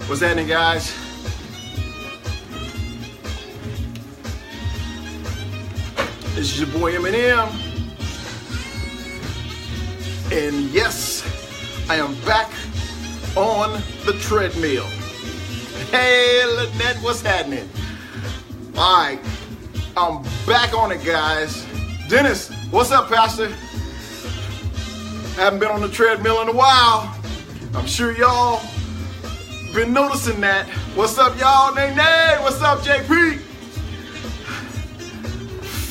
What's happening, guys? This is your boy Eminem. And yes, I am back on the treadmill. Hey, Lynette, what's happening? All right, I'm back on it, guys. Dennis, what's up, Pastor? Haven't been on the treadmill in a while. I'm sure y'all been noticing that. What's up, y'all? Nay, what's up, JP?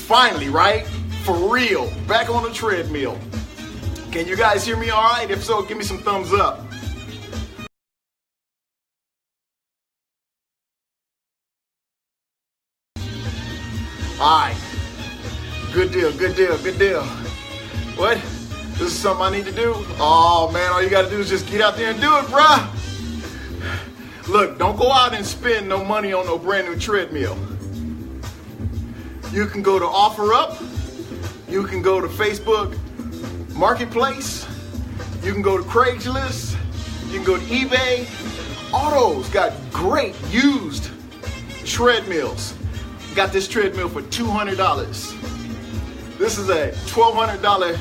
Finally, right? For real, back on the treadmill. Can you guys hear me all right? If so, give me some thumbs up. All right, good deal. What? This is something I need to do? Oh man, all you gotta do is just get out there and do it, bruh. Look, don't go out and spend no money on no brand new treadmill. You can go to OfferUp, you can go to Facebook Marketplace, you can go to Craigslist, you can go to eBay. All those got great used treadmills. Got this treadmill for $200. This is a $1,200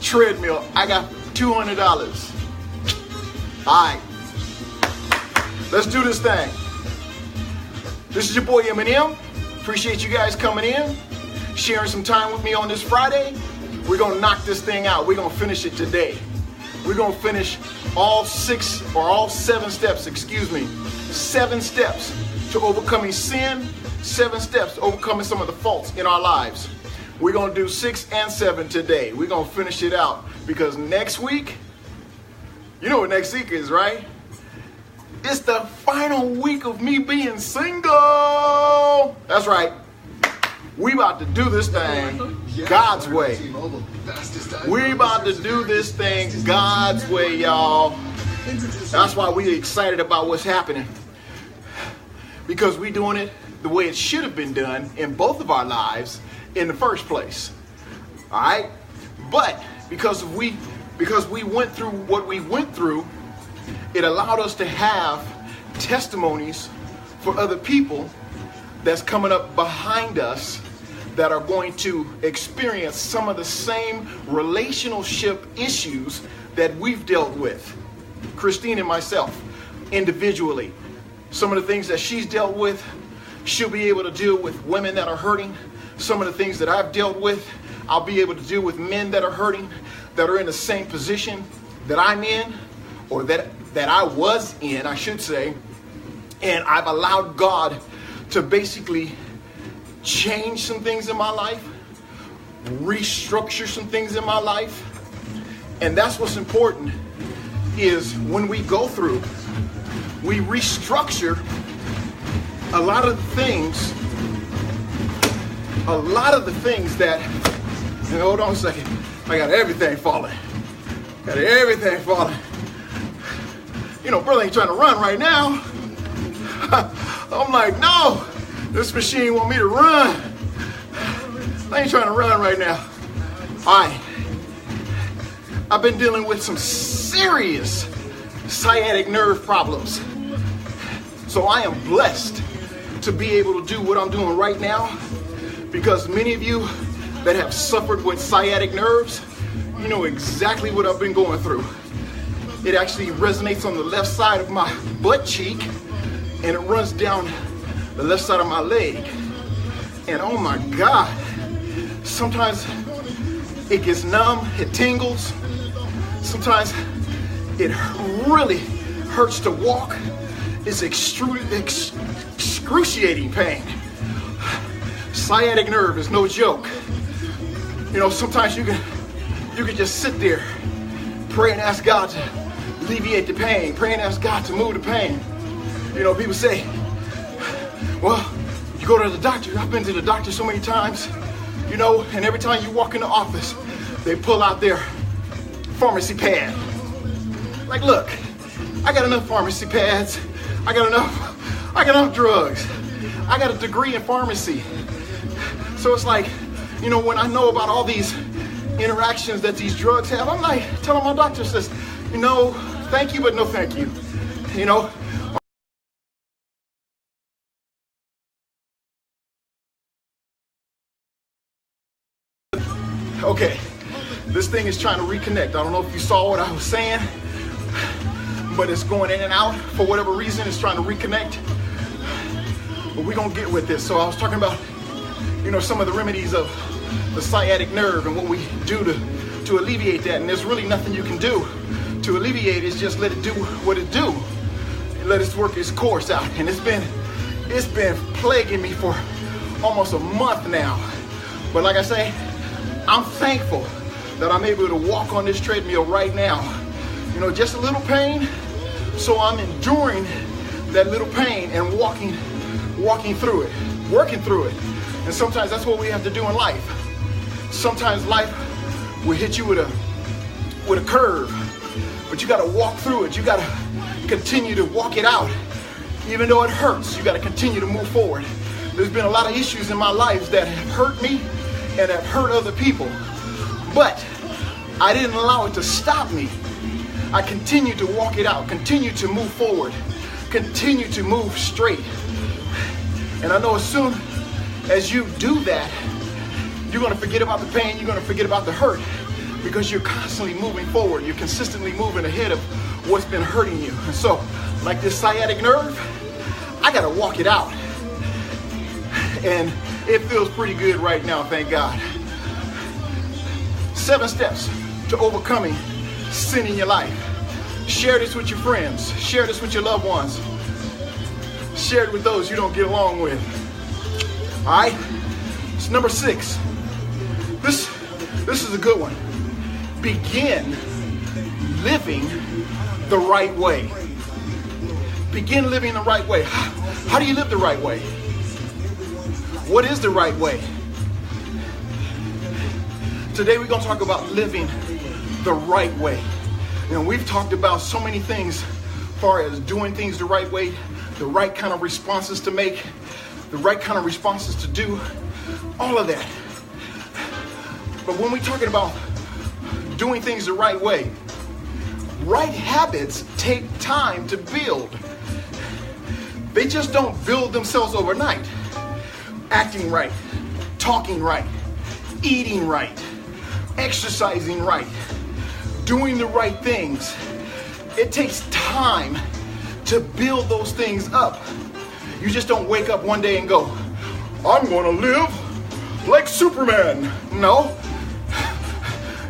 treadmill. I got $200. All right, let's do this thing. This is your boy Eminem. Appreciate you guys coming in, sharing some time with me on this Friday. We're gonna knock this thing out. We're gonna finish it today. We're gonna finish all 7 steps, 7 steps to overcoming sin, 7 steps to overcoming some of the faults in our lives. We're gonna do 6 and 7 today. We're gonna finish it out because next week, you know what next week is, right? It's the final week of me being single. That's right. We about to do this thing God's way. We about to do this thing God's way, y'all. That's why we're excited about what's happening. Because we're doing it the way it should have been done in both of our lives in the first place. All right? But because we went through what we went through, it allowed us to have testimonies for other people that's coming up behind us that are going to experience some of the same relationship issues that we've dealt with. Christine and myself, individually. Some of the things that she's dealt with, she'll be able to deal with women that are hurting. Some of the things that I've dealt with, I'll be able to deal with men that are hurting, that are in the same position that I'm in, or that I was in, I should say. And I've allowed God to basically change some things in my life, restructure some things in my life. And that's what's important, is when we go through, we restructure a lot of the things that, and hold on a second, I got everything falling. You know, brother ain't trying to run right now. I'm like, no, this machine want me to run. I ain't trying to run right now. All right, I've been dealing with some serious sciatic nerve problems. So I am blessed to be able to do what I'm doing right now, because many of you that have suffered with sciatic nerves, you know exactly what I've been going through. It actually resonates on the left side of my butt cheek, and it runs down the left side of my leg. And oh my God, sometimes it gets numb, it tingles. Sometimes it really hurts to walk. It's excruciating pain. Sciatic nerve is no joke. You know, sometimes you can just sit there, pray and ask God to alleviate the pain, pray and ask God to move the pain. You know, people say, well, you go to the doctor. I've been to the doctor so many times, you know, and every time you walk in the office, they pull out their pharmacy pad. Like, look, I got enough pharmacy pads. I got enough drugs. I got a degree in pharmacy. So it's like, you know, when I know about all these interactions that these drugs have, I'm like telling my doctor, says, you know, thank you, but no thank you. You know, This thing is trying to reconnect. I don't know if you saw what I was saying, but it's going in and out for whatever reason. It's trying to reconnect. But we're going to get with this. So I was talking about, some of the remedies of the sciatic nerve and what we do to alleviate that. And there's really nothing you can do to alleviate it. It's just let it do what it do. Let it work its course out. And it's been plaguing me for almost a month now. But like I say, I'm thankful that I'm able to walk on this treadmill right now. Just a little pain. So I'm enduring that little pain and walking through it, working through it. And sometimes that's what we have to do in life. Sometimes life will hit you with a curve, but you got to walk through it. You got to continue to walk it out. Even though it hurts, you got to continue to move forward. There's been a lot of issues in my life that have hurt me and have hurt other people, but I didn't allow it to stop me. I continued to walk it out, continue to move forward, continue to move straight. And I know as soon as you do that, you're going to forget about the pain, you're going to forget about the hurt, because you're constantly moving forward. You're consistently moving ahead of what's been hurting you. And so, like this sciatic nerve, I got to walk it out. And it feels pretty good right now, thank God. 7 steps to overcoming sin in your life. Share this with your friends. Share this with your loved ones. Share it with those you don't get along with. All right? It's number 6. This is a good one. Begin living the right way. Begin living the right way. How do you live the right way? What is the right way? Today we're going to talk about living the right way. We've talked about so many things as far as doing things the right way, the right kind of responses to make, the right kind of responses to do, all of that. But when we're talking about doing things the right way, right habits take time to build. They just don't build themselves overnight. Acting right, talking right, eating right, exercising right, doing the right things. It takes time to build those things up. You just don't wake up one day and go, I'm gonna live like Superman. No,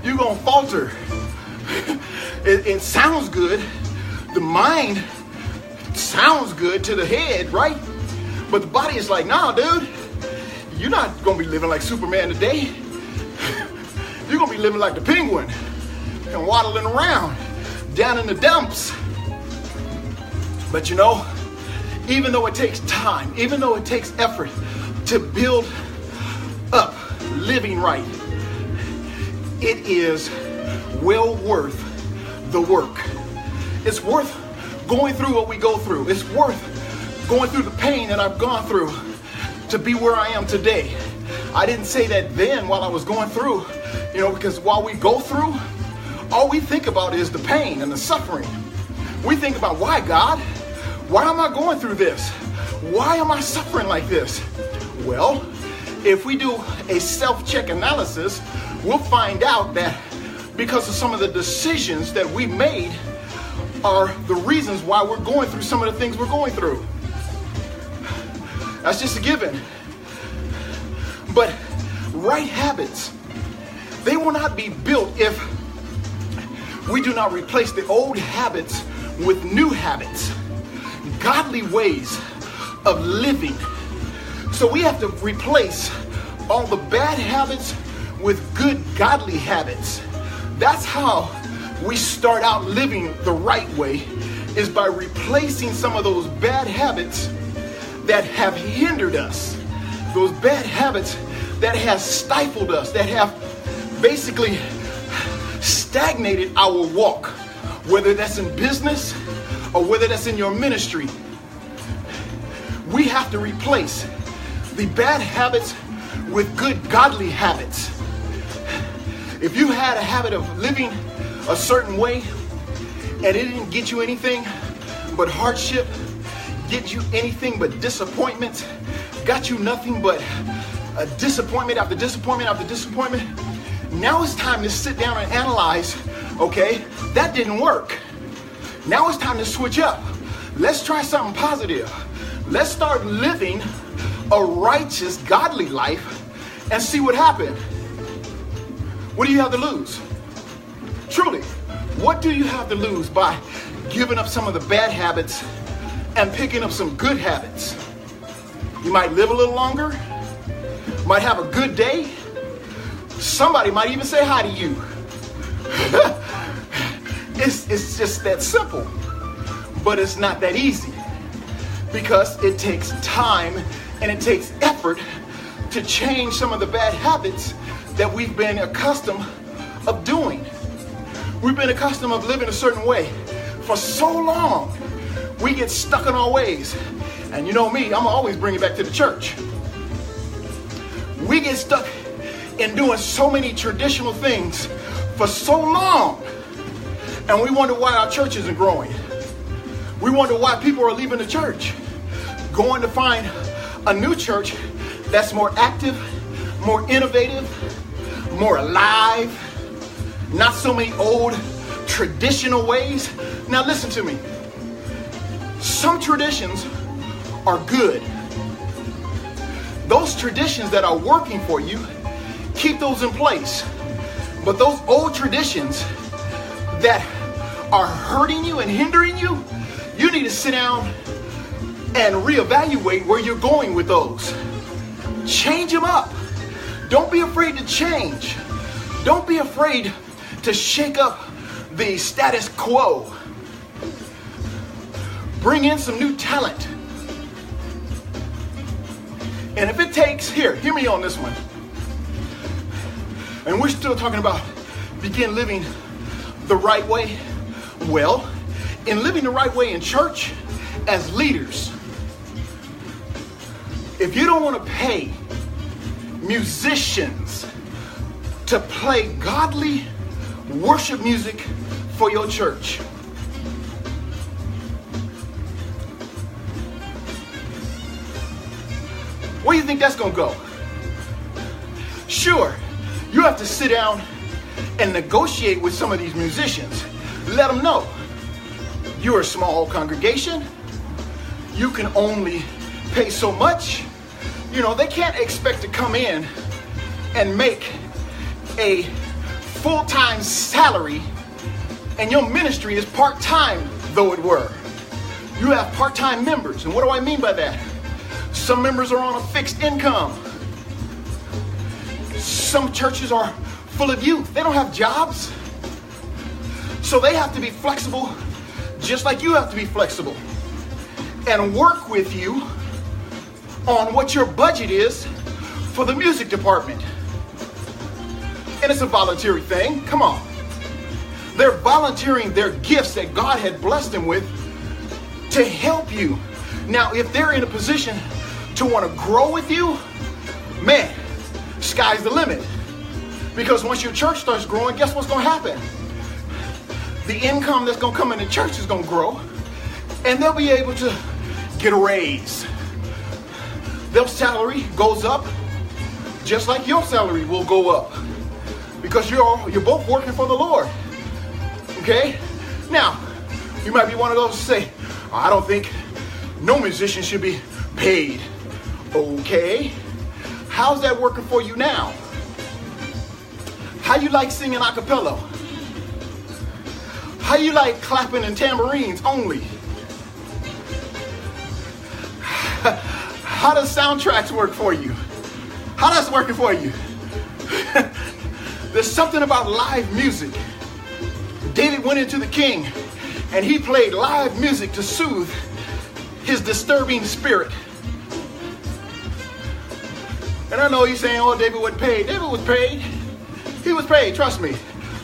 you're gonna falter. It sounds good. The mind sounds good to the head, right? But the body is like, nah, dude, you're not gonna be living like Superman today. You're gonna be living like the penguin and waddling around down in the dumps. But even though it takes time, even though it takes effort to build up living right, it is well worth the work. It's worth going through what we go through. It's worth going through the pain that I've gone through to be where I am today. I didn't say that then while I was going through, because while we go through, all we think about is the pain and the suffering. We think about, why, God? Why am I going through this? Why am I suffering like this? Well, if we do a self-check analysis, we'll find out that because of some of the decisions that we made are the reasons why we're going through some of the things we're going through. That's just a given. But right habits, they will not be built if we do not replace the old habits with new habits, godly ways of living. So we have to replace all the bad habits with good godly habits. That's how we start out living the right way, is by replacing some of those bad habits that have hindered us, those bad habits that have stifled us, that have basically stagnated our walk, whether that's in business or whether that's in your ministry. We have to replace the bad habits with good godly habits. If you had a habit of living a certain way and it didn't get you anything but hardship, get you anything but disappointment, got you nothing but a disappointment after disappointment after disappointment, Now it's time to sit down and analyze, okay, that didn't work. Now it's time to switch up. Let's try something positive. Let's start living a righteous, godly life and see what happens. What do you have to lose? Truly, what do you have to lose by giving up some of the bad habits and picking up some good habits? You might live a little longer, might have a good day. Somebody might even say hi to you. It's just that simple, but it's not that easy because it takes time and it takes effort to change some of the bad habits that we've been accustomed of doing. We've been accustomed of living a certain way for so long. We get stuck in our ways. And you know me, I'm always bring it back to the church. We get stuck in doing so many traditional things for so long. And we wonder why our church isn't growing. We wonder why people are leaving the church, going to find a new church that's more active, more innovative, more alive, not so many old traditional ways. Now listen to me. Some traditions are good. Those traditions that are working for you, keep those in place. But those old traditions that are hurting you and hindering you, you need to sit down and reevaluate where you're going with those. Change them up. Don't be afraid to change. Don't be afraid to shake up the status quo. Bring in some new talent. And if it takes, hear me on this one. And we're still talking about begin living the right way. Well, in living the right way in church, as leaders, if you don't want to pay musicians to play godly worship music for your church, where do you think that's going to go? Sure, you have to sit down and negotiate with some of these musicians. Let them know you're a small congregation. You can only pay so much. You know, they can't expect to come in and make a full-time salary and your ministry is part-time, though it were. You have part-time members. And what do I mean by that? Some members are on a fixed income. Some churches are full of youth. They don't have jobs. So they have to be flexible, just like you have to be flexible, and work with you on what your budget is for the music department. And it's a voluntary thing. Come on. They're volunteering their gifts that God had blessed them with to help you. Now, if they're in a position to want to grow with you, man, sky's the limit. Because once your church starts growing, guess what's going to happen? The income that's going to come in the church is going to grow, and they'll be able to get a raise. Their salary goes up just like your salary will go up because you're both working for the Lord. Okay? Now, you might be one of those who say, I don't think no musician should be paid. Okay. How's that working for you now? How you like singing a cappella? How you like clapping and tambourines only? How does soundtracks work for you? How that's working for you? There's something about live music. David went into the king and he played live music to soothe his disturbing spirit. And I know you're saying, oh, David wasn't paid. David was paid. He was paid, trust me.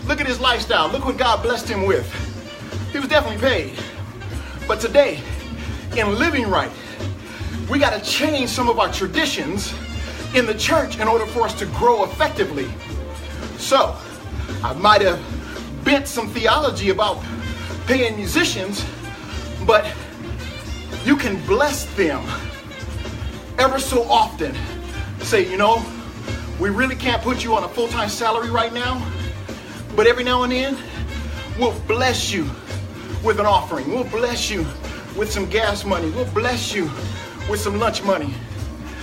Look at his lifestyle. Look what God blessed him with. He was definitely paid. But today, in living right, we got to change some of our traditions in the church in order for us to grow effectively. So, I might have bent some theology about paying musicians, but you can bless them ever so often. Say, you know, We really can't put you on a full-time salary right now, but every now and then, we'll bless you with an offering. We'll bless you with some gas money. We'll bless you with some lunch money.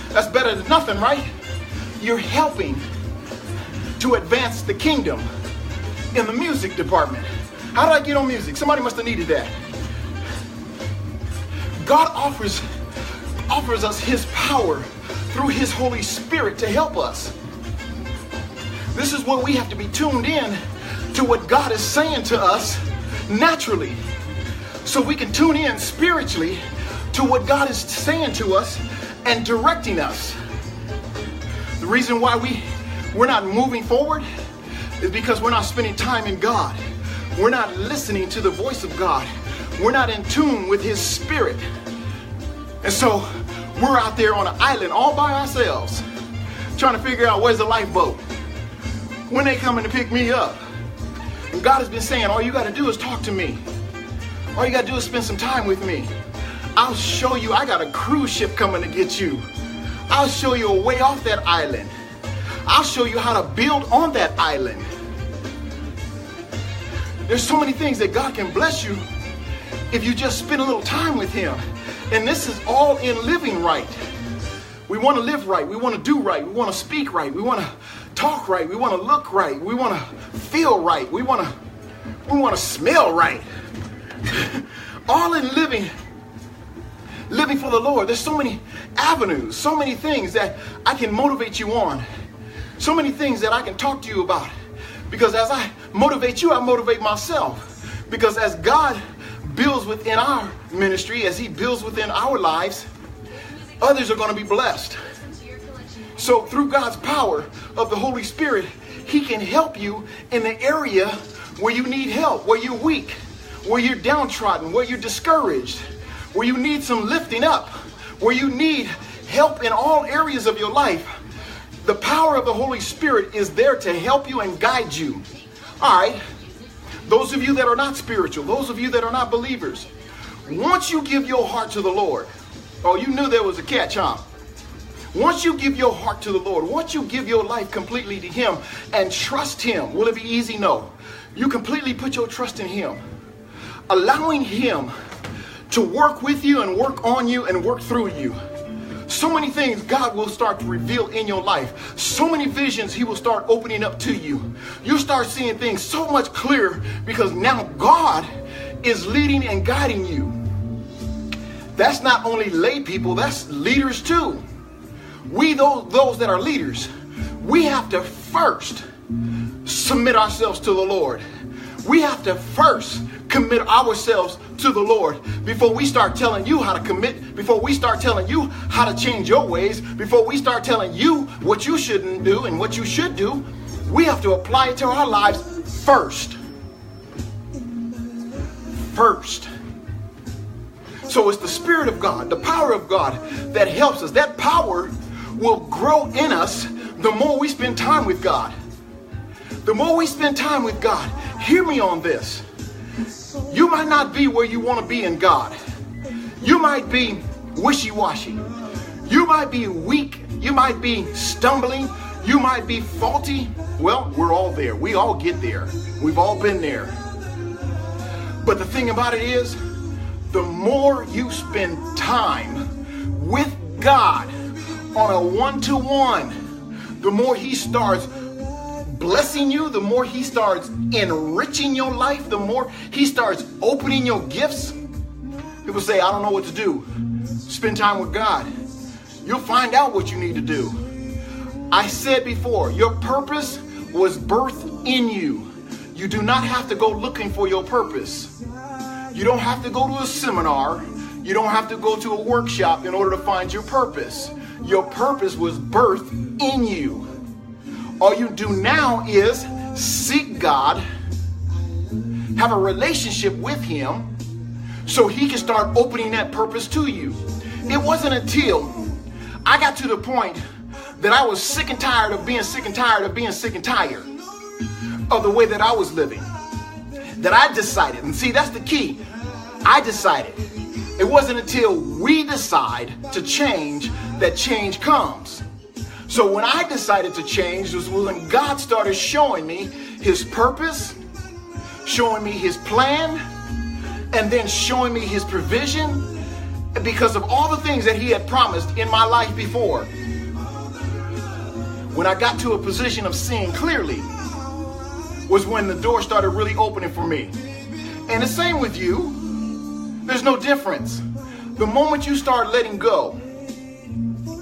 That's better than nothing, right? You're helping to advance the kingdom in the music department. How did I get on music? Somebody must have needed that. God offers us his power through his Holy Spirit to help us. This is where we have to be tuned in to what God is saying to us naturally, so we can tune in spiritually to what God is saying to us and directing us. The reason why we're not moving forward is because we're not spending time in God. We're not listening to the voice of God. We're not in tune with his spirit. And so we're out there on an island all by ourselves, trying to figure out where's the lifeboat, when they coming to pick me up. And God has been saying, all you got to do is talk to me. All you got to do is spend some time with me. I'll show you. I got a cruise ship coming to get you. I'll show you a way off that island. I'll show you how to build on that island. There's so many things that God can bless you if you just spend a little time with him. And this is all in living right. We want to live right. We want to do right. We want to speak right. We want to talk right. We want to look right. We want to feel right. We want to smell right. All in living for the Lord. There's so many avenues, so many things that I can motivate you on. So many things that I can talk to you about. Because as I motivate you, I motivate myself. Because as God builds within our ministry, as he builds within our lives, others are going to be blessed. So through God's power of the Holy Spirit, he can help you in the area where you need help, where you're weak, where you're downtrodden, where you're discouraged, where you need some lifting up, where you need help in all areas of your life. The power of the Holy Spirit is there to help you and guide you. All right. Those of you that are not spiritual, those of you that are not believers, once you give your heart to the Lord, oh, you knew there was a catch, huh? Once you give your heart to the Lord, once you give your life completely to him and trust him, will it be easy? No. You completely put your trust in him, allowing him to work with you and work on you and work through you. So many things God will start to reveal in your life. So many visions he will start opening up to you. You'll start seeing things so much clearer because now God is leading and guiding you. That's not only lay people, that's leaders too. We, those that are leaders, we have to first submit ourselves to the Lord. We have to first commit ourselves to the Lord before we start telling you how to commit, before we start telling you how to change your ways, before we start telling you what you shouldn't do and what you should do. We have to apply it to our lives first. First. So it's the Spirit of God, the power of God that helps us. That power will grow in us the more we spend time with God. The more we spend time with God, hear me on this. You might not be where you want to be in God. You might be wishy-washy. You might be weak. You might be stumbling. You might be faulty. Well, we're all there. We all get there. We've all been there. But the thing about it is, the more you spend time with God on a one-to-one, the more he starts blessing you, the more he starts enriching your life, the more he starts opening your gifts. People say, I don't know what to do. Spend time with God. You'll find out what you need to do. I said before, your purpose was birthed in you. You do not have to go looking for your purpose. You don't have to go to a seminar. You don't have to go to a workshop in order to find your purpose. Your purpose was birthed in you. All you do now is seek God, have a relationship with him, so he can start opening that purpose to you. It wasn't until I got to the point that I was sick and tired of being sick and tired of being sick and tired of the way that I was living, that I decided, and see, that's the key. I decided. It wasn't until we decide to change that change comes. So when I decided to change was when God started showing me his purpose, showing me his plan, and then showing me his provision because of all the things that he had promised in my life before. When I got to a position of seeing clearly was when the door started really opening for me. And the same with you. There's no difference. The moment you start letting go,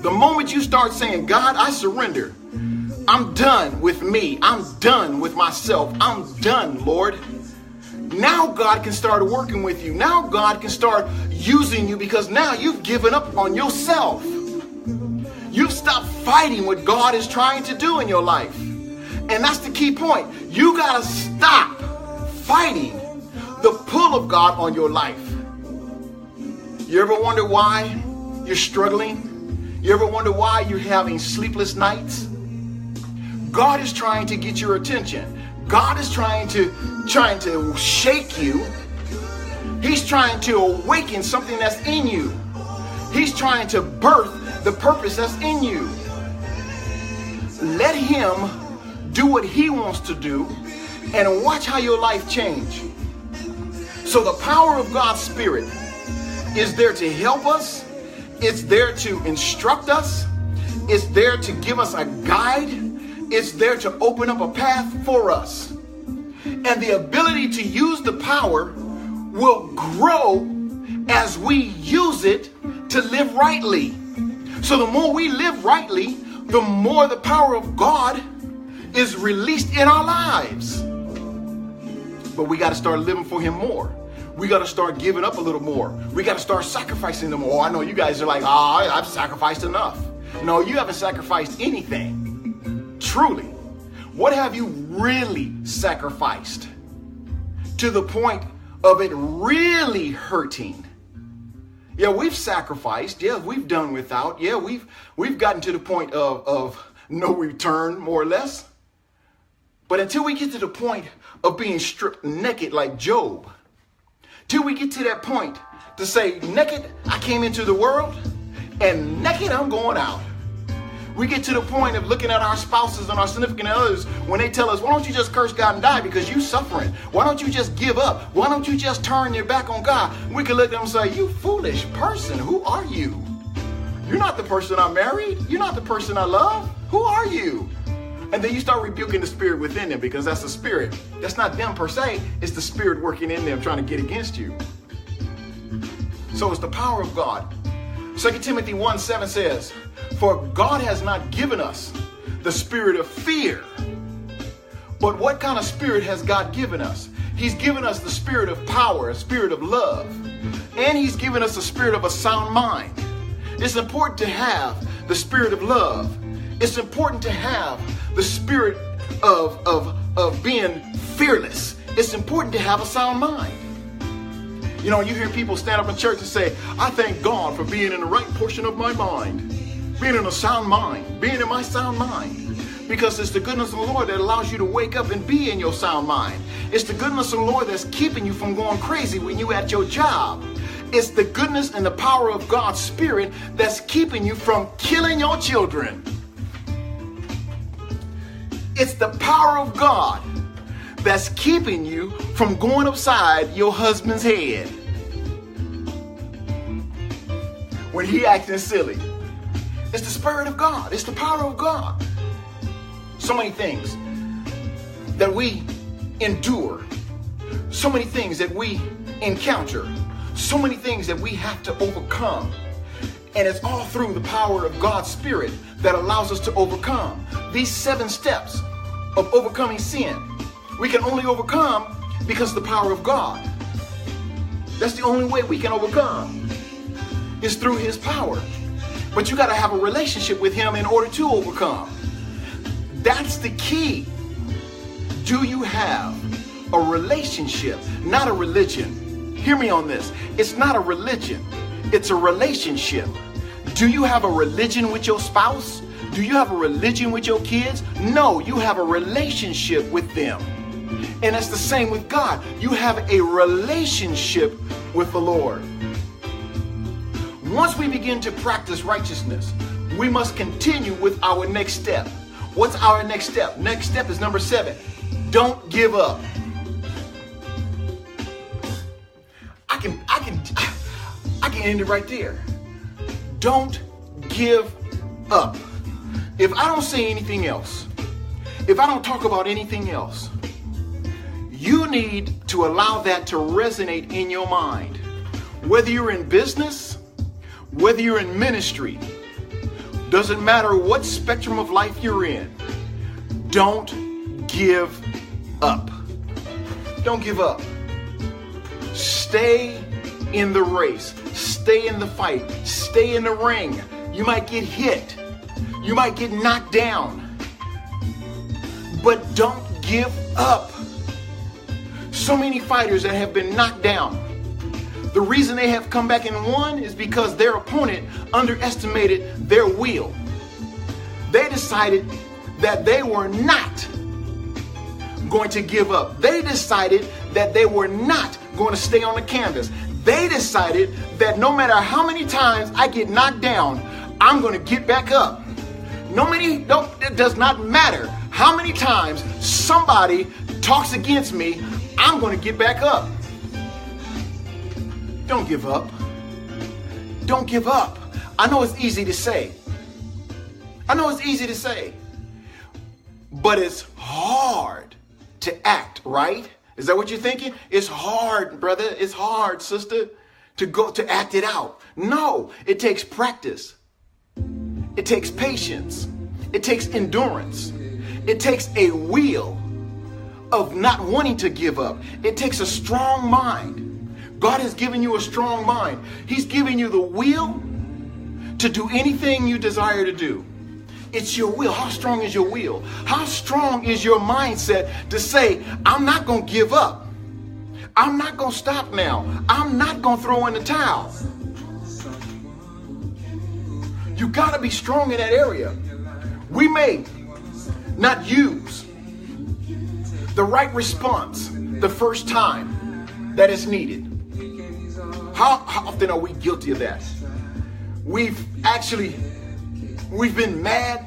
the moment you start saying, God, I surrender. I'm done with me. I'm done with myself. I'm done, Lord. Now God can start working with you. Now God can start using you because now you've given up on yourself. You've stopped fighting what God is trying to do in your life. And that's the key point. You got to stop fighting the pull of God on your life. You ever wonder why you're struggling? You ever wonder why you're having sleepless nights? God is trying to get your attention. God is trying to shake you. He's trying to awaken something that's in you. He's trying to birth the purpose that's in you. Let him do what he wants to do and watch how your life change. So the power of God's Spirit is there to help us. It's there to instruct us. It's there to give us a guide. It's there to open up a path for us. And the ability to use the power will grow as we use it to live rightly. So the more we live rightly, the more the power of God is released in our lives. But we got to start living for him more. We got to start giving up a little more. We got to start sacrificing them more. Oh, I know you guys are like, I've sacrificed enough. No, you haven't sacrificed anything. Truly. What have you really sacrificed to the point of it really hurting? Yeah, we've sacrificed. Yeah, we've done without. Yeah, we've gotten to the point of no return, more or less. But until we get to the point of being stripped naked like Job, till we get to that point to say, naked I came into the world, and naked I'm going out. We get to the point of looking at our spouses and our significant others when they tell us, why don't you just curse God and die because you're suffering? Why don't you just give up? Why don't you just turn your back on God? We can look at them and say, you foolish person, who are you? You're not the person I married. You're not the person I love. Who are you? And then you start rebuking the spirit within them because that's the spirit. That's not them per se. It's the spirit working in them trying to get against you. So it's the power of God. 2 Timothy 1:7 says, for God has not given us the spirit of fear. But what kind of spirit has God given us? He's given us the spirit of power, a spirit of love. And he's given us a spirit of a sound mind. It's important to have the spirit of love. It's important to have the spirit of being fearless. It's important to have a sound mind. You know, you hear people stand up in church and say, I thank God for being in the right portion of my mind. Being in a sound mind. Being in my sound mind. Because it's the goodness of the Lord that allows you to wake up and be in your sound mind. It's the goodness of the Lord that's keeping you from going crazy when you're at your job. It's the goodness and the power of God's Spirit that's keeping you from killing your children. It's the power of God that's keeping you from going upside your husband's head when he acting silly. It's the Spirit of God. It's the power of God. So many things that we endure. So many things that we encounter. So many things that we have to overcome. And it's all through the power of God's Spirit that allows us to overcome. These 7 steps of overcoming sin, we can only overcome because of the power of God. That's the only way we can overcome, is through his power. But you got to have a relationship with him in order to overcome. That's the key. Do you have a relationship, not a religion? Hear me on this. It's not a religion. It's a relationship. Do you have a religion with your spouse? Do you have a religion with your kids? No, you have a relationship with them. And it's the same with God. You have a relationship with the Lord. Once we begin to practice righteousness, we must continue with our next step. What's our next step? Next step is number 7. Don't give up. I can end it right there. Don't give up. If I don't say anything else, if I don't talk about anything else, you need to allow that to resonate in your mind. Whether you're in business, whether you're in ministry, doesn't matter what spectrum of life you're in, don't give up. Don't give up. Stay in the race. Stay in the fight. Stay in the ring. You might get hit. You might get knocked down. But don't give up. So many fighters that have been knocked down, the reason they have come back and won is because their opponent underestimated their will. They decided that they were not going to give up. They decided that they were not going to stay on the canvas. They decided that no matter how many times I get knocked down, I'm going to get back up. It does not matter how many times somebody talks against me, I'm going to get back up. Don't give up. Don't give up. I know it's easy to say. But it's hard to act, right? Is that what you're thinking? It's hard, brother. It's hard, sister, to act it out. No, it takes practice. It takes patience. It takes endurance. It takes a will of not wanting to give up. It takes a strong mind. God has given you a strong mind. He's given you the will to do anything you desire to do. It's your will. How strong is your will? How strong is your mindset to say, I'm not going to give up. I'm not going to stop now. I'm not going to throw in the towel. You got to be strong in that area. We may not use the right response the first time that is needed. How often are we guilty of that? We've been mad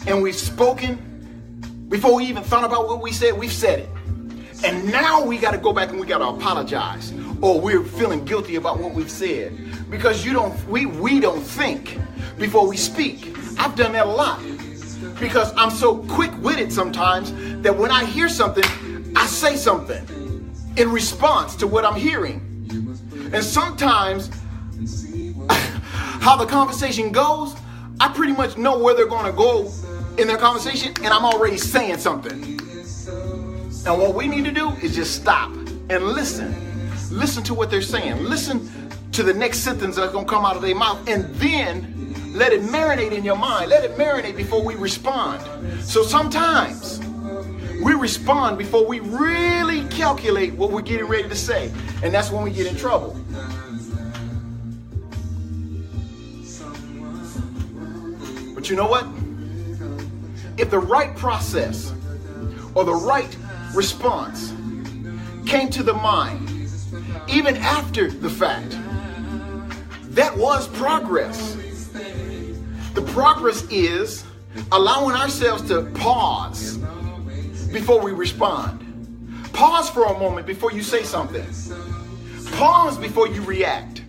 and we've spoken before we even thought about what we said. We've said it. And now we got to go back and we got to apologize, or we're feeling guilty about what we've said because we don't think before we speak. I've done that a lot because I'm so quick-witted sometimes that when I hear something, I say something in response to what I'm hearing. And sometimes how the conversation goes, I pretty much know where they're going to go in their conversation, and I'm already saying something. And what we need to do is just stop and listen. Listen to what they're saying. Listen to the next sentence that's going to come out of their mouth, and then let it marinate in your mind. Let it marinate before we respond. So sometimes we respond before we really calculate what we're getting ready to say, and that's when we get in trouble. But you know what? If the right process or the right response came to the mind, even after the fact, that was progress. The progress is allowing ourselves to pause before we respond. Pause for a moment before you say something. Pause before you react.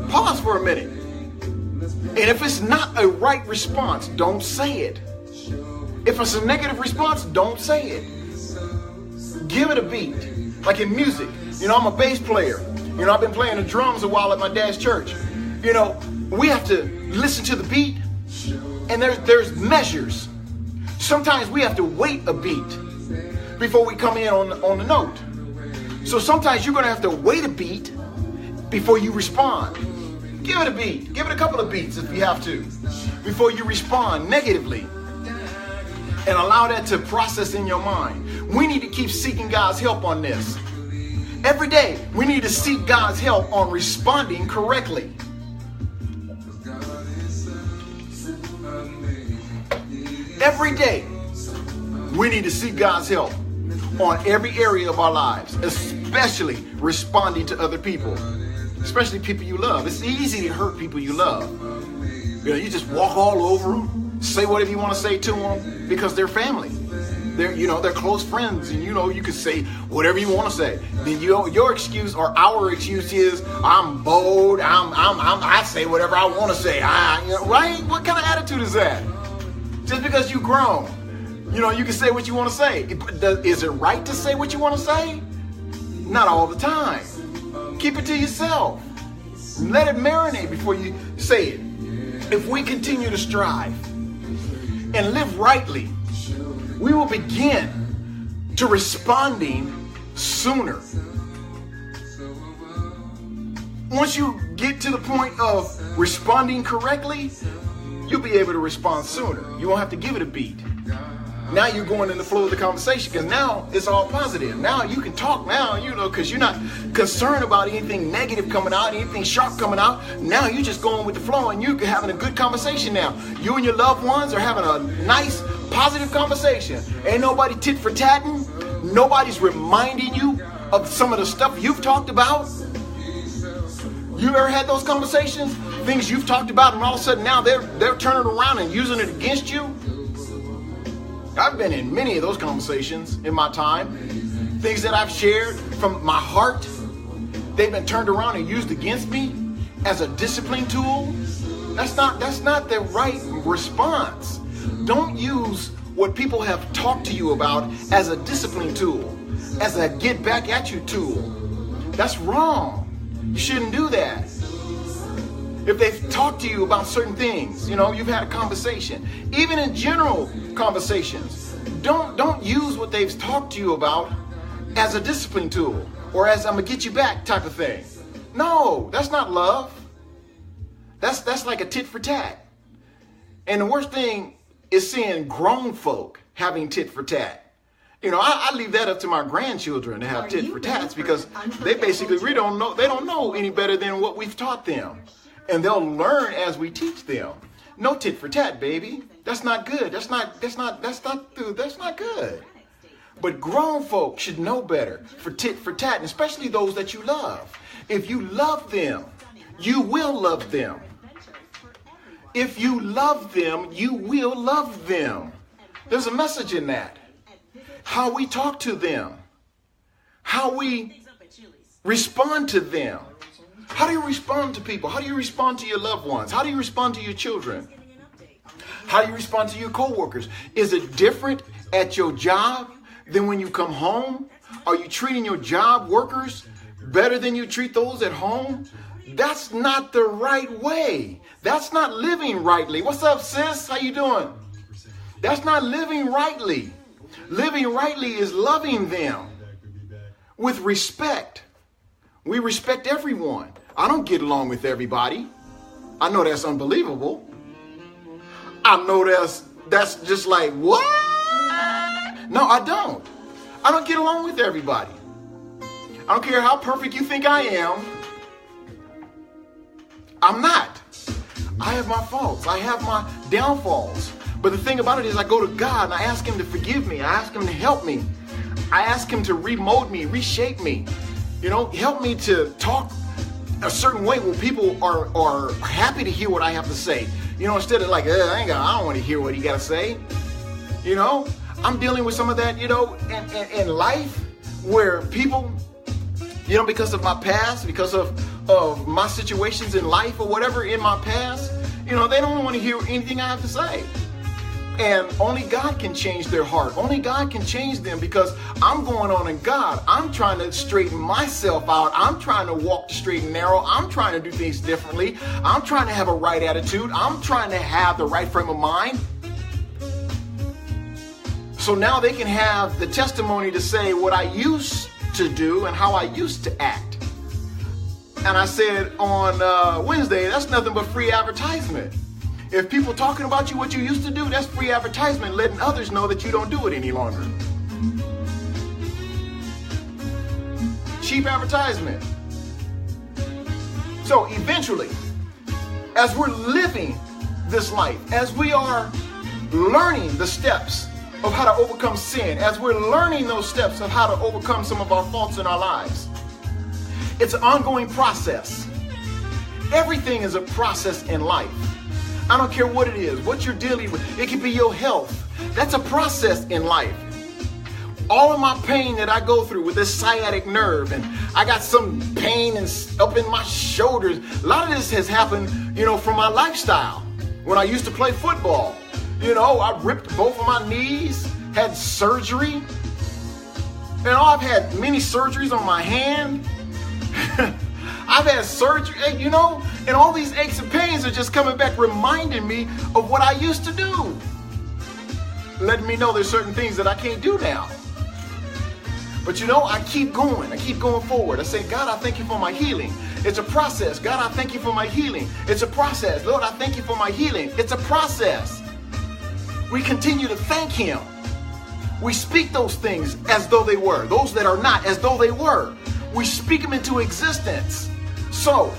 Pause for a minute. And if it's not a right response, don't say it. If it's a negative response, don't say it. Give it a beat. Like in music, I'm a bass player. I've been playing the drums a while at my dad's church. We have to listen to the beat, and there's measures. Sometimes we have to wait a beat before we come in on the note. So sometimes you're going to have to wait a beat before you respond. Give it a beat. Give it a couple of beats if you have to before you respond negatively, and allow that to process in your mind. We need to keep seeking God's help on this. Every day, we need to seek God's help on responding correctly. Every day, we need to seek God's help on every area of our lives, especially responding to other people, especially people you love. It's easy to hurt people you love. You just walk all over them, say whatever you want to say to them because they're family. They're close friends, and you can say whatever you want to say. Then your excuse or our excuse is I'm bold. I say whatever I want to say. Right? What kind of attitude is that? Just because you grown, you can say what you want to say. Is it right to say what you want to say? Not all the time. Keep it to yourself. Let it marinate before you say it. If we continue to strive and live rightly, we will begin to responding sooner. Once you get to the point of responding correctly, you'll be able to respond sooner. You won't have to give it a beat. Now you're going in the flow of the conversation because now it's all positive. Now you can talk now, because you're not concerned about anything negative coming out, anything sharp coming out. Now you're just going with the flow and you're having a good conversation now. You and your loved ones are having a nice, positive conversation. Ain't nobody tit for tatting. Nobody's reminding you of some of the stuff you've talked about. You ever had those conversations? Things you've talked about and all of a sudden now they're turning around and using it against you? I've been in many of those conversations in my time. Things that I've shared from my heart, they've been turned around and used against me as a discipline tool. That's not the right response. Don't use what people have talked to you about as a discipline tool, as a get back at you tool. That's wrong. You shouldn't do that. If they've talked to you about certain things, you've had a conversation. Even in general conversations, don't use what they've talked to you about as a discipline tool or as I'm gonna get you back type of thing. No, that's not love. That's like a tit for tat. And the worst thing is seeing grown folk having tit for tat. I leave that up to my grandchildren to have tit for tats because they basically they don't know any better than what we've taught them. And they'll learn as we teach them. No tit for tat, baby. That's not good. That's not good. But grown folk should know better for tit for tat, and especially those that you love. If you love them, you will love them. If you love them, you will love them. There's a message in that. How we talk to them. How we respond to them. How do you respond to people? How do you respond to your loved ones? How do you respond to your children? How do you respond to your coworkers? Is it different at your job than when you come home? Are you treating your job workers better than you treat those at home? That's not the right way. That's not living rightly. What's up, sis? How you doing? That's not living rightly. Living rightly is loving them with respect. We respect everyone. I don't get along with everybody. I know that's unbelievable. I know that's just like, what? No, I don't. I don't get along with everybody. I don't care how perfect you think I am. I'm not. I have my faults. I have my downfalls. But the thing about it is I go to God and I ask him to forgive me. I ask him to help me. I ask him to remold me, reshape me. Help me to talk a certain way where people are happy to hear what I have to say. Instead of like, I don't want to hear what you got to say. I'm dealing with some of that, in life where people, because of my past, because of my situations in life or whatever in my past, they don't want to hear anything I have to say. And only God can change their heart. Only God can change them because I'm going on in God. I'm trying to straighten myself out. I'm trying to walk the straight and narrow. I'm trying to do things differently. I'm trying to have a right attitude. I'm trying to have the right frame of mind. So now they can have the testimony to say what I used to do and how I used to act. And I said on Wednesday, that's nothing but free advertisement. If people talking about you, what you used to do, that's free advertisement, letting others know that you don't do it any longer. Cheap advertisement. So eventually, as we're living this life, as we are learning the steps of how to overcome sin, as we're learning those steps of how to overcome some of our faults in our lives, it's an ongoing process. Everything is a process in life. I don't care what it is, what you're dealing with. It could be your health. That's a process in life. All of my pain that I go through with this sciatic nerve, and I got some pain up in my shoulders. A lot of this has happened, from my lifestyle. When I used to play football, I ripped both of my knees, had surgery. I've had many surgeries on my hand. I've had surgery, and all these aches and pains are just coming back, reminding me of what I used to do. Letting me know there's certain things that I can't do now. But I keep going. I keep going forward. I say, God, I thank you for my healing. It's a process. God, I thank you for my healing. It's a process. Lord, I thank you for my healing. It's a process. We continue to thank him. We speak those things as though they were. Those that are not, as though they were. We speak them into existence. So,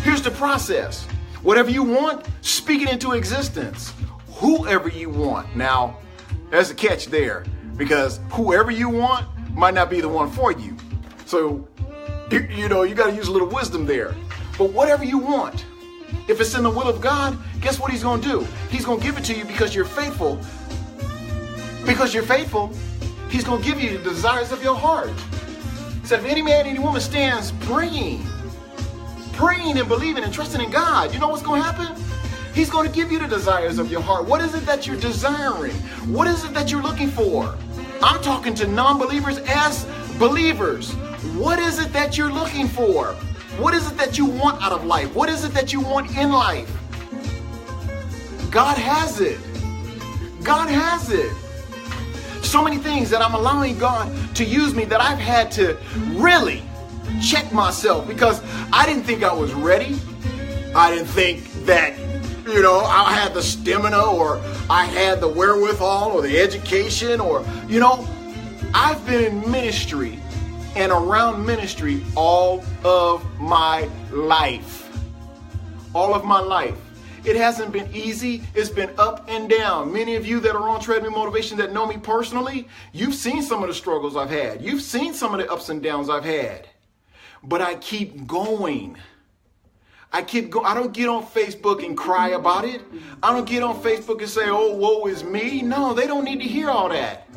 here's the process. Whatever you want, speak it into existence. Whoever you want. Now, there's a catch there, because whoever you want might not be the one for you. So, you got to use a little wisdom there. But whatever you want, if it's in the will of God, guess what he's going to do? He's going to give it to you because you're faithful. Because you're faithful, he's going to give you the desires of your heart. So if any man, any woman stands praying and believing and trusting in God, you know what's going to happen? He's going to give you the desires of your heart. What is it that you're desiring? What is it that you're looking for? I'm talking to non-believers as believers. What is it that you're looking for? What is it that you want out of life? What is it that you want in life? God has it. God has it. So many things that I'm allowing God to use me that I've had to really check myself, because I didn't think I was ready. I didn't think that, I had the stamina, or I had the wherewithal, or the education, or, I've been in ministry and around ministry all of my life. All of my life. It hasn't been easy. It's been up and down. Many of you that are on Treadmill Motivation that know me personally, you've seen some of the struggles I've had. You've seen some of the ups and downs I've had. But I keep going. I don't get on Facebook and cry about it. I don't get on Facebook and say, oh, woe is me. No, they don't need to hear all that.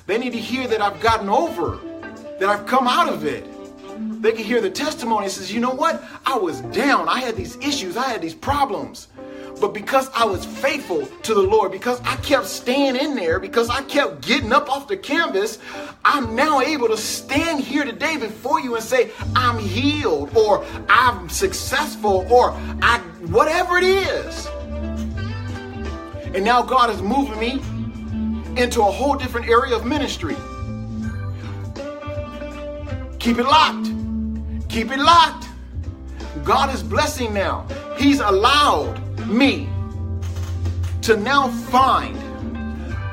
They need to hear that I've gotten over, that I've come out of it. They can hear the testimony and says, you know what? I was down. I had these issues. I had these problems. But because I was faithful to the Lord, because I kept staying in there, because I kept getting up off the canvas, I'm now able to stand here today before you and say, I'm healed, or I'm successful, or whatever it is. And now God is moving me into a whole different area of ministry. Keep it locked. Keep it locked. God is blessing now. He's allowed me to now find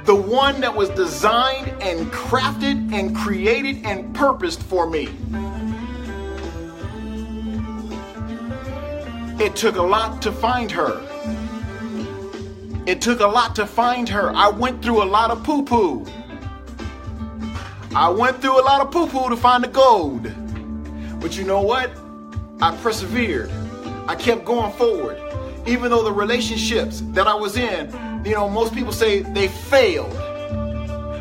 the one that was designed and crafted and created and purposed for me. It took a lot to find her. It took a lot to find her. I went through a lot of poo-poo. I went through a lot of poo-poo to find the gold. But you know what? I persevered. I kept going forward. Even though the relationships that I was in, most people say they failed.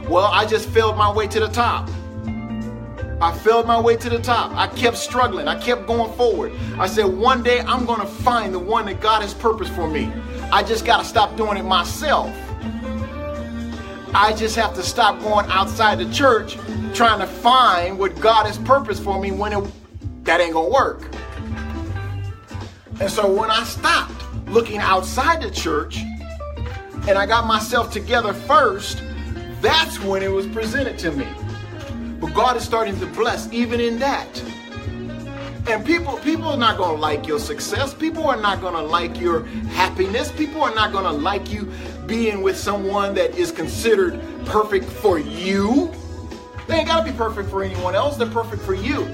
Well, I just failed my way to the top. I failed my way to the top. I kept struggling. I kept going forward. I said, one day I'm going to find the one that God has purposed for me. I just got to stop doing it myself. I just have to stop going outside the church trying to find what God has purposed for me when that ain't going to work. And so when I stopped looking outside the church and I got myself together first, that's when it was presented to me. But God is starting to bless even in that. And people are not going to like your success. People are not going to like your happiness. People are not going to like you being with someone that is considered perfect for you. They ain't got to be perfect for anyone else. They're perfect for you.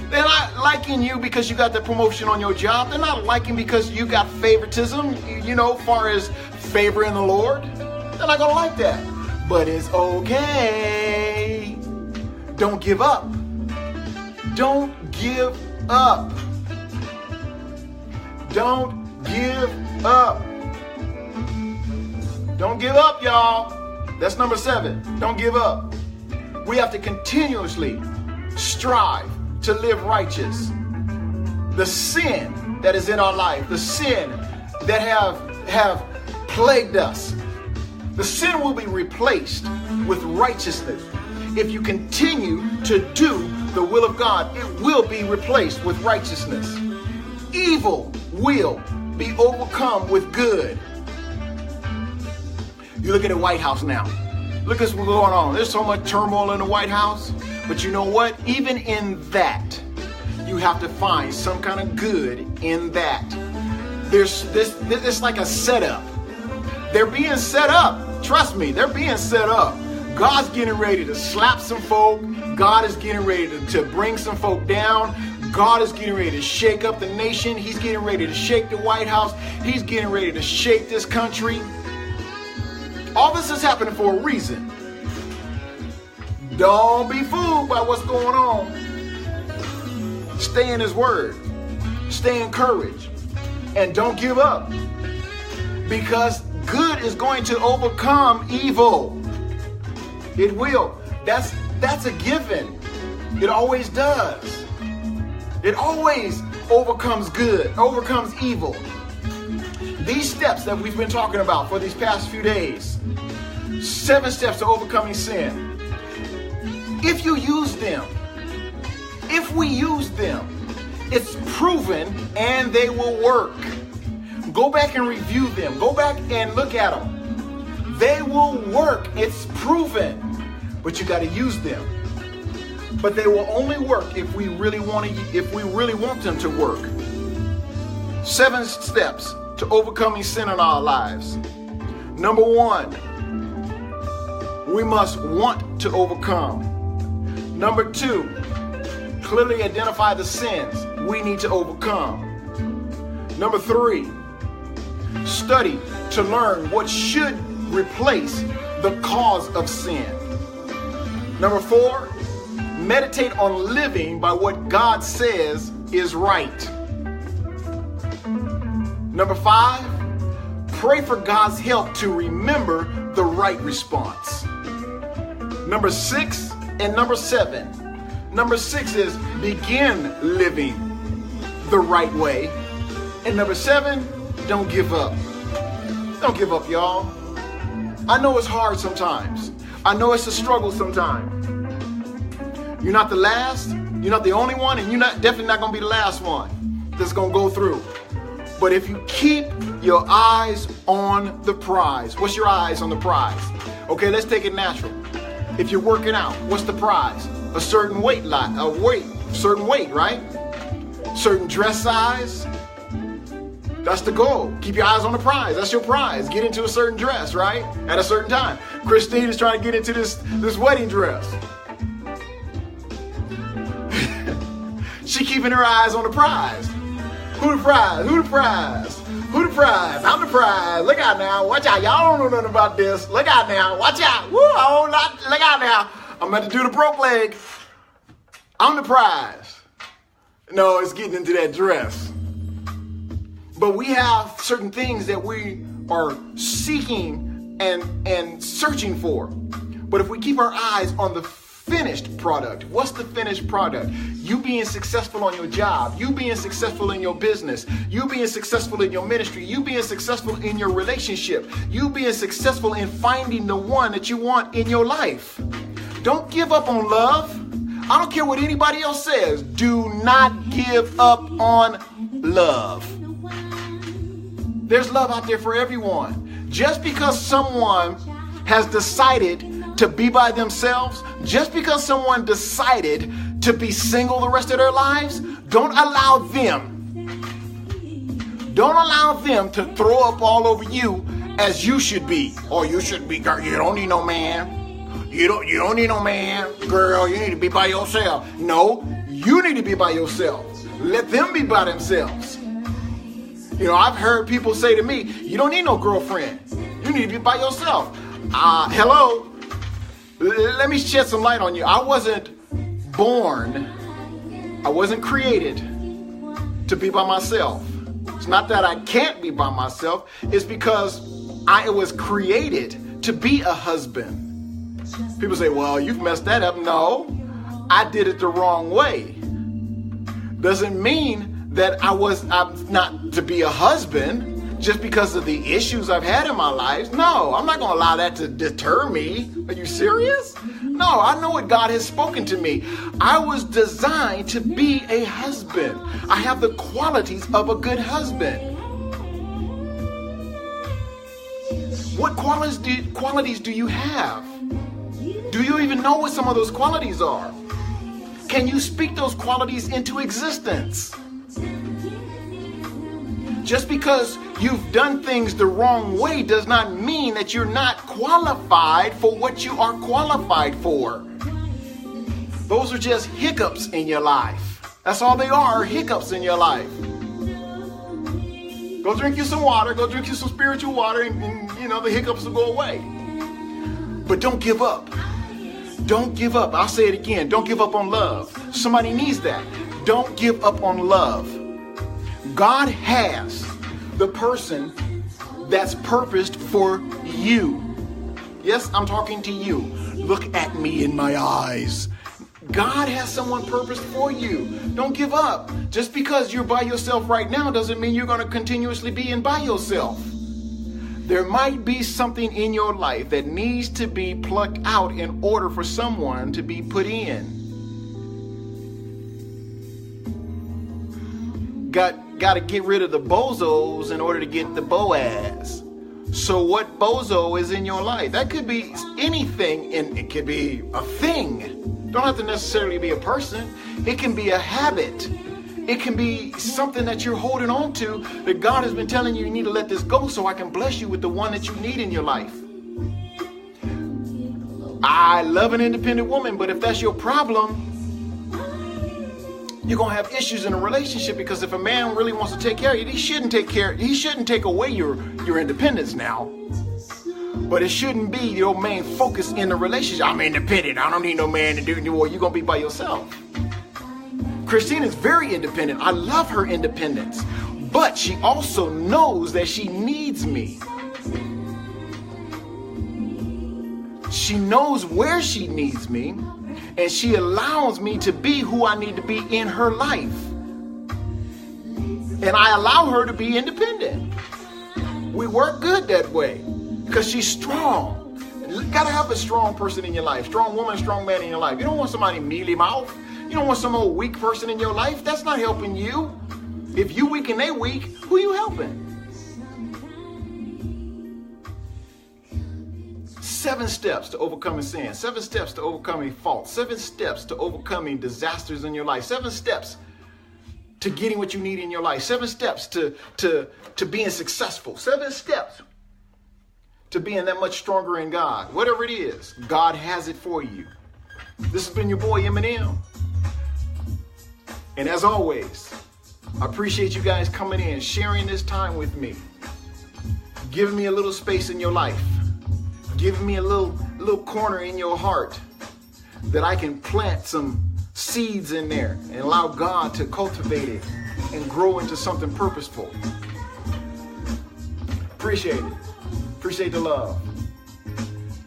They're not liking you because you got the promotion on your job. They're not liking because you got favoritism, far as favor in the Lord. They're not going to like that. But it's okay. Don't give up. Don't give up. Don't give up. Don't give up, y'all. That's number 7. Don't give up. We have to continuously strive to live righteous. The sin that is in our life, the sin that have plagued us, the sin will be replaced with righteousness. If you continue to do the will of God, it will be replaced with righteousness. Evil will be overcome with good. You look at the White House now. Look at what's going on. There's so much turmoil in the White House. But you know what? Even in that, you have to find some kind of good in that. It's like a setup. They're being set up. Trust me, they're being set up. God's getting ready to slap some folk. God is getting ready to bring some folk down. God is getting ready to shake up the nation. He's getting ready to shake the White House. He's getting ready to shake this country. All this is happening for a reason. Don't be fooled by what's going on. Stay in His Word. Stay encouraged. And don't give up. Because good is going to overcome evil. It will. That's a given. It always does. It always overcomes good, overcomes evil. These steps that we've been talking about for these past few days, 7 steps to overcoming sin. If you use them, if we use them, it's proven and they will work. Go back and review them. Go back and look at them. They will work. It's proven. But you got to use them. But they will only work if we really want them to work. 7 steps to overcoming sin in our lives. Number 1, we must want to overcome. Number 2, clearly identify the sins we need to overcome. Number 3, study to learn what should replace the cause of sin. Number 4, meditate on living by what God says is right. Number 5, pray for God's help to remember the right response. Number 6 and number 7. Number 6 is begin living the right way. And number 7, don't give up. Don't give up, y'all. I know it's hard sometimes. I know it's a struggle sometimes. You're not the last, you're not the only one, and you're definitely not going to be the last one that's going to go through. But if you keep your eyes on the prize, what's your eyes on the prize? Okay, let's take it natural. If you're working out, what's the prize? A certain weight, certain weight, right? Certain dress size. That's the goal. Keep your eyes on the prize. That's your prize. Get into a certain dress, right? At a certain time. Christine is trying to get into this wedding dress. She keeping her eyes on the prize. Who the prize? Who the prize? Who the prize? I'm the prize. Look out now. Watch out. Y'all don't know nothing about this. Look out now. Watch out. Woo, look out now. I'm about to do the broke leg. I'm the prize. No, it's getting into that dress. But we have certain things that we are seeking and searching for. But if we keep our eyes on the finished product, what's the finished product? You being successful on your job, you being successful in your business, you being successful in your ministry, you being successful in your relationship, you being successful in finding the one that you want in your life. Don't give up on love. I don't care what anybody else says. Do not give up on love. There's love out there for everyone. Just because someone has decided to be by themselves, just because someone decided to be single the rest of their lives, don't allow them to throw up all over you as you should be. Or you should be, girl, you don't need no man. You don't need no man. Girl, you need to be by yourself. No, you need to be by yourself. Let them be by themselves. You know, I've heard people say to me, you don't need no girlfriend. You need to be by yourself. Hello? Let me shed some light on you. I wasn't created to be by myself. It's not that I can't be by myself. It's because I was created to be a husband. People say, well, you've messed that up. No, I did it the wrong way. Doesn't mean that I'm not to be a husband just because of the issues I've had in my life. No, I'm not going to allow that to deter me. Are you serious? No, I know what God has spoken to me. I was designed to be a husband. I have the qualities of a good husband. What qualities do you have? Do you even know what some of those qualities are? Can you speak those qualities into existence? Just because you've done things the wrong way does not mean that you're not qualified for what you are qualified for. Those are just hiccups in your life. That's all they are, hiccups in your life. Go drink you some water, go drink you some spiritual water, and the hiccups will go away. But don't give up. Don't give up. I'll say it again. Don't give up on love. Somebody needs that. Don't give up on love. God has the person that's purposed for you. Yes, I'm talking to you. Look at me in my eyes. God has someone purposed for you. Don't give up. Just because you're by yourself right now doesn't mean you're going to continuously be by yourself. There might be something in your life that needs to be plucked out in order for someone to be put in. Got to get rid of the bozos in order to get the Boaz. So what bozo is in your life? That could be anything, and it could be a thing. Don't have to necessarily be a person. It can be a habit. It can be something that you're holding on to that God has been telling you need to let this go so I can bless you with the one that you need in your life. I love an independent woman, but if that's your problem, you're going to have issues in a relationship, because if a man really wants to take care of you, he shouldn't take away your independence now. But it shouldn't be your main focus in the relationship. I'm independent. I don't need no man to do it. Well, you're going to be by yourself. Christine is very independent. I love her independence. But she also knows that she needs me. She knows where she needs me. And she allows me to be who I need to be in her life. And I allow her to be independent. We work good that way because she's strong. You gotta have a strong person in your life. Strong woman, strong man in your life. You don't want somebody mealy mouth. You don't want some old weak person in your life. That's not helping you. If you weak and they weak, who are you helping? 7 steps to overcoming sin. 7 steps to overcoming fault. 7 steps to overcoming disasters in your life. 7 steps to getting what you need in your life. 7 steps to being successful. 7 steps to being that much stronger in God. Whatever it is, God has it for you. This has been your boy Eminem. And as always, I appreciate you guys coming in, sharing this time with me, giving me a little space in your life. Give me a little corner in your heart that I can plant some seeds in there and allow God to cultivate it and grow into something purposeful. Appreciate it. Appreciate the love.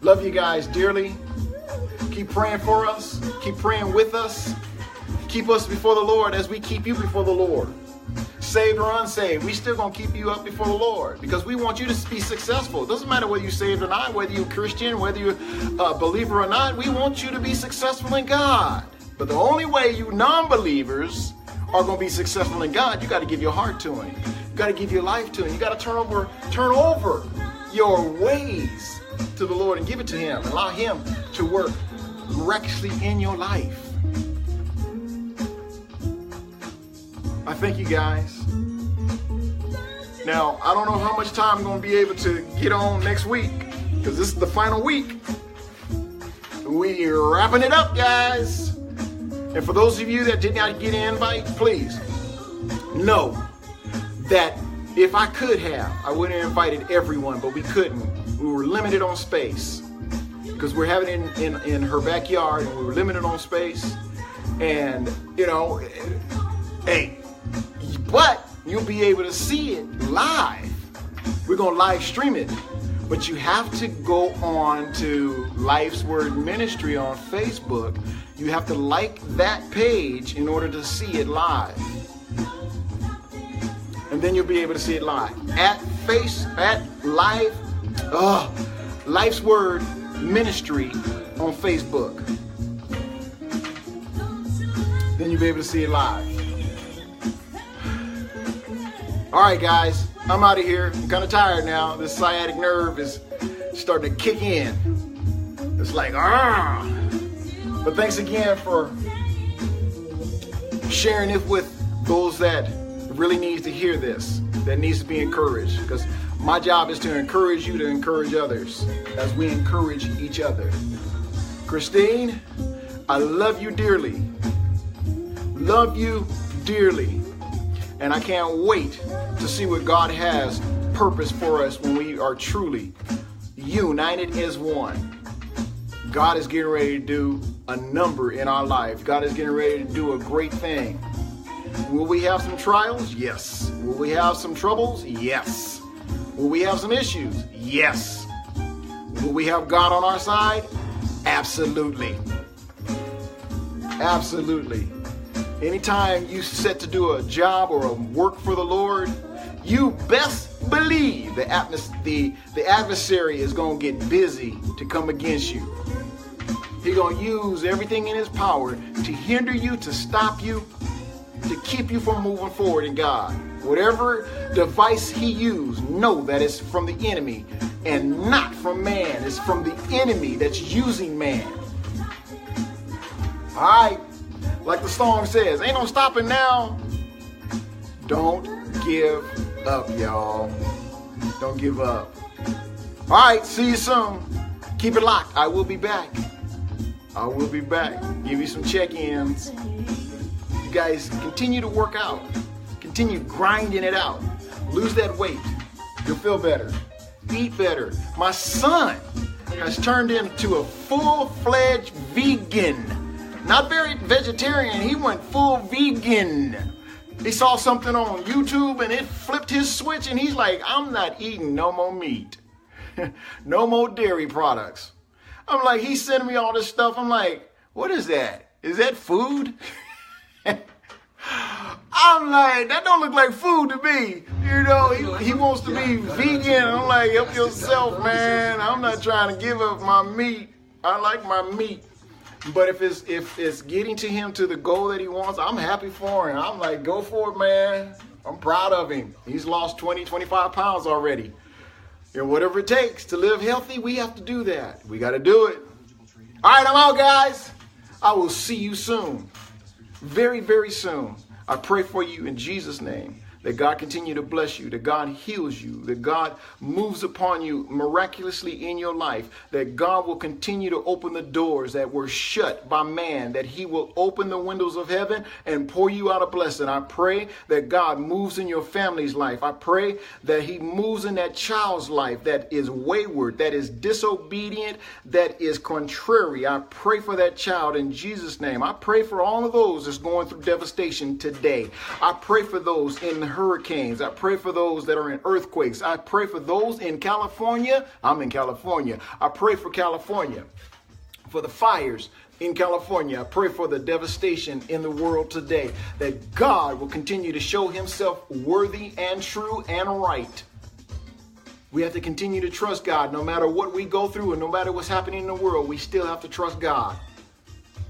Love you guys dearly. Keep praying for us. Keep praying with us. Keep us before the Lord as we keep you before the Lord. Saved or unsaved, we still gonna keep you up before the Lord because we want you to be successful. It doesn't matter whether you're saved or not, whether you're Christian, whether you're a believer or not. We want you to be successful in God. But the only way you non-believers are gonna be successful in God, you got to give your heart to Him. You got to give your life to Him. You got to turn over your ways to the Lord and give it to Him. Allow Him to work miraculously in your life. I thank you guys. Now, I don't know how much time I'm going to be able to get on next week because this is the final week. We're wrapping it up, guys. And for those of you that did not get an invite, please know that if I could have, I would have invited everyone, but we couldn't. We were limited on space because we're having it in her backyard and we were limited on space. And, hey, but you'll be able to see it live. We're going to live stream it. But you have to go on to Life's Word Ministry on Facebook. You have to like that page in order to see it live. And then you'll be able to see it live. Life's Word Ministry on Facebook. Then you'll be able to see it live. All right, guys, I'm out of here. I'm kind of tired now. This sciatic nerve is starting to kick in. It's like, ah. But thanks again for sharing it with those that really needs to hear this, that needs to be encouraged. Because my job is to encourage you to encourage others as we encourage each other. Christine, I love you dearly. Love you dearly. And I can't wait to see what God has purpose for us when we are truly united as one. God is getting ready to do a number in our life. God is getting ready to do a great thing. Will we have some trials? Yes. Will we have some troubles? Yes. Will we have some issues? Yes. Will we have God on our side? Absolutely. Absolutely. Anytime you set to do a job or a work for the Lord, you best believe the adversary is going to get busy to come against you. He's going to use everything in his power to hinder you, to stop you, to keep you from moving forward in God. Whatever device he used, know that it's from the enemy and not from man. It's from the enemy that's using man. All right. Like the song says, ain't no stopping now. Don't give up, y'all. Don't give up. All right, see you soon. Keep it locked. I will be back. I will be back. Give you some check-ins. You guys continue to work out. Continue grinding it out. Lose that weight. You'll feel better. Eat better. My son has turned into a full-fledged vegan. Not very vegetarian, he went full vegan. He saw something on YouTube and it flipped his switch and he's like, I'm not eating no more meat. No more dairy products. I'm like, he's sending me all this stuff. I'm like, what is that? Is that food? I'm like, that don't look like food to me. You know, he wants to be vegan. I'm like, help yourself, man. I'm not trying to give up my meat. I like my meat. But if it's getting to him to the goal that he wants, I'm happy for him. I'm like, go for it, man. I'm proud of him. He's lost 20, 25 pounds already. And whatever it takes to live healthy, we have to do that. We got to do it. All right, I'm out, guys. I will see you soon. Very, very soon. I pray for you in Jesus' name. That God continue to bless you, that God heals you, that God moves upon you miraculously in your life, that God will continue to open the doors that were shut by man, that he will open the windows of heaven and pour you out a blessing. I pray that God moves in your family's life. I pray that he moves in that child's life that is wayward, that is disobedient, that is contrary. I pray for that child in Jesus' name. I pray for all of those that's going through devastation today. I pray for those in hurricanes. I pray for those that are in earthquakes. I pray for those in California. I'm in California. I pray for California, for the fires in California. I pray for the devastation in the world today, that God will continue to show himself worthy and true and right. We have to continue to trust God no matter what we go through and no matter what's happening in the world. We still have to trust God.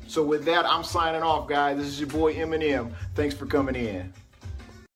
So with that, I'm signing off, guys. This is your boy Eminem. Thanks for coming in.